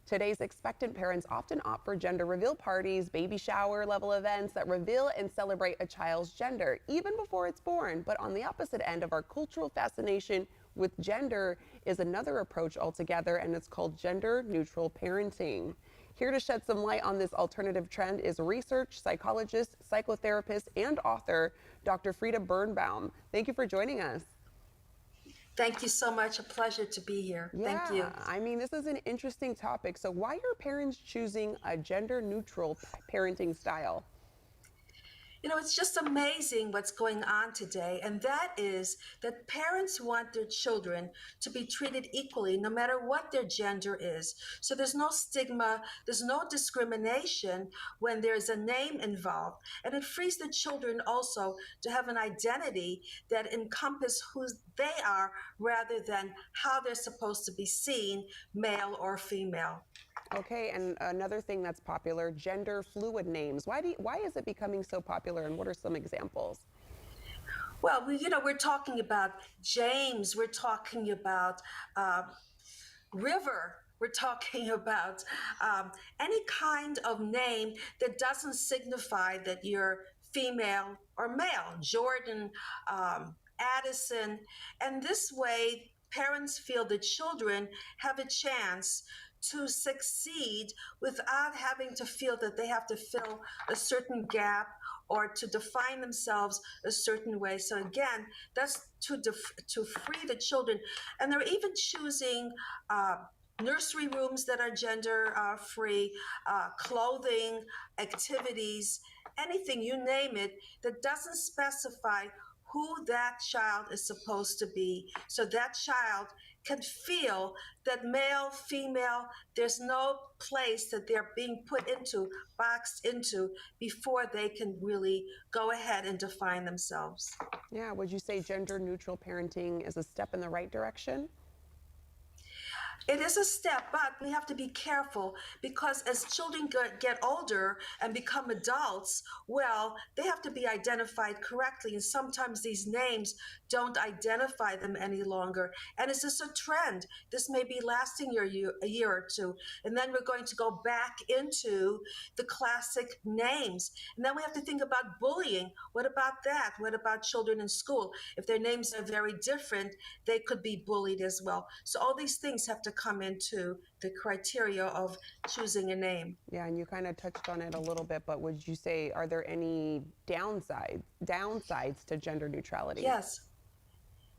Today's expectant parents often opt for gender reveal parties, baby shower level events that reveal and celebrate a child's gender even before it's born. But on the opposite end of our cultural fascination with gender is another approach altogether, and it's called gender neutral parenting. Here to shed some light on this alternative trend is research psychologist, psychotherapist, and author, Dr. Frida Birnbaum. Thank you for joining us. Thank you so much. A pleasure to be here. Yeah, Thank you. I mean, this is an interesting topic. So why are parents choosing a gender neutral parenting style? You know, it's just amazing what's going on today, and that is that parents want their children to be treated equally no matter what their gender is. So there's no stigma, there's no discrimination when there's a name involved. And it frees the children also to have an identity that encompasses who they are rather than how they're supposed to be seen, male or female. Okay, and another thing that's popular, gender fluid names. Why is it becoming so popular, and what are some examples? Well, we're talking about James, we're talking about River, we're talking about any kind of name that doesn't signify that you're female or male. Jordan, Addison, and this way parents feel the children have a chance to succeed without having to feel that they have to fill a certain gap or to define themselves a certain way. So again, that's to free the children. And they're even choosing nursery rooms that are gender free, clothing, activities, anything, you name it, that doesn't specify who that child is supposed to be. So that child can feel that male, female, there's no place that they're being put into, boxed into, before they can really go ahead and define themselves. Yeah, would you say gender neutral parenting is a step in the right direction? It is a step, but we have to be careful because as children get older and become adults, well, they have to be identified correctly. And sometimes these names don't identify them any longer. And it's just a trend. This may be lasting a year or two. And then we're going to go back into the classic names. And then we have to think about bullying. What about that? What about children in school? If their names are very different, they could be bullied as well. So all these things have to come into the criteria of choosing a name. Yeah, and you kind of touched on it a little bit, but would you say, are there any downsides to gender neutrality? Yes.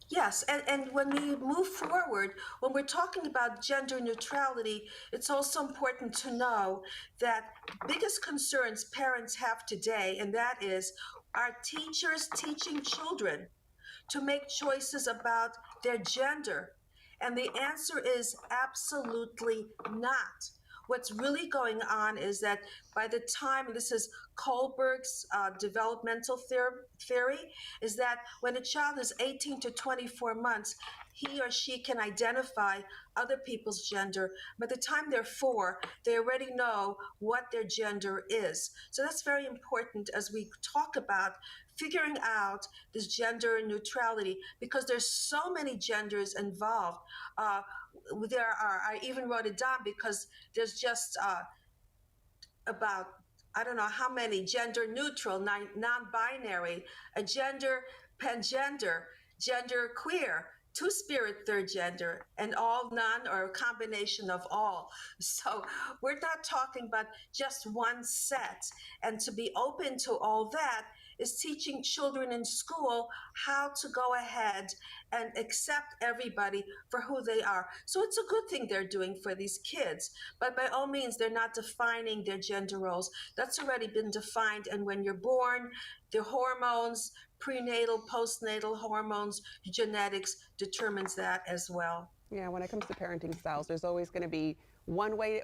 Yes, and when we move forward, when we're talking about gender neutrality, it's also important to know that the biggest concerns parents have today, and that is, are teachers teaching children to make choices about their gender? And the answer is absolutely not. What's really going on is that by the time, this is Kohlberg's developmental theory, is that when a child is 18 to 24 months, he or she can identify other people's gender. By the time they're 4, they already know what their gender is. So that's very important as we talk about figuring out this gender neutrality, because there's so many genders involved. I even wrote it down because there's just about, I don't know how many, gender neutral, non-binary, a gender, pangender, gender queer, two-spirit, third gender, and all, none, or a combination of all. So we're not talking about just one set. And to be open to all that is teaching children in school how to go ahead and accept everybody for who they are. So it's a good thing they're doing for these kids, but by all means, they're not defining their gender roles. That's already been defined. And when you're born, the hormones, prenatal, postnatal hormones, genetics determines that as well. Yeah, when it comes to parenting styles, there's always going to be one way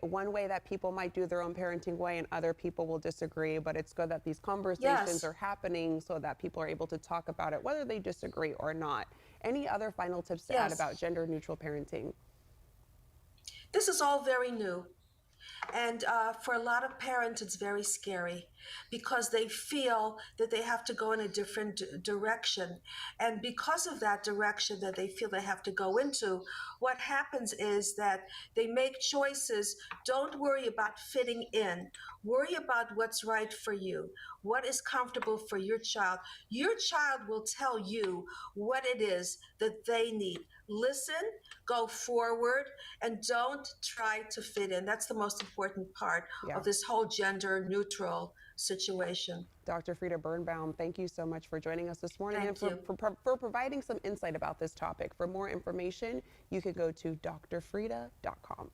that people might do their own parenting way, and other people will disagree. But it's good that these conversations are happening so that people are able to talk about it, whether they disagree or not. Any other final tips to add about gender neutral parenting? This is all very new. And for a lot of parents, it's very scary because they feel that they have to go in a different direction. And because of that direction that they feel they have to go into, what happens is that they make choices. Don't worry about fitting in. Worry about what's right for you, what is comfortable for your child. Your child will tell you what it is that they need. Listen, go forward, and don't try to fit in. That's the most important part Yeah. of this whole gender neutral situation. Dr. Frida Birnbaum, thank you so much for joining us this morning and Thank you. for providing some insight about this topic. For more information, you can go to drfrida.com.